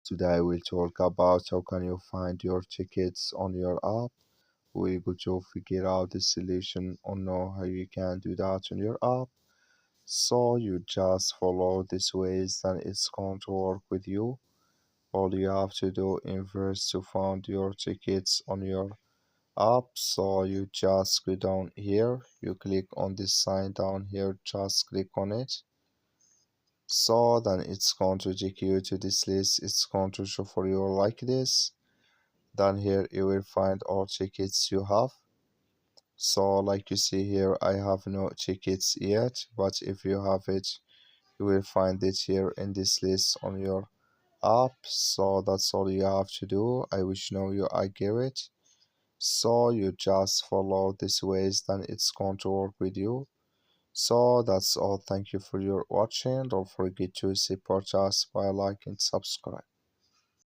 Today we'll talk about how can you find your tickets on your app. We're going to figure out the solution on know how you can do that on your app. So you just follow these ways and it's going to work with you. All you have to do is first to find your tickets on your app. So you just go down here, you click on this sign down here, just click on it. So then it's going to take you to this list. It's going to show for you like this. Then here you will find all tickets you have. So like you see here, I have no tickets yet, but if you have it, you will find it here in this list on your app. So that's all you have to do. I wish know you I get it. So you just follow these ways, then it's going to work with you. So that's all. Thank you for your watching. Don't forget to support us by like and subscribe.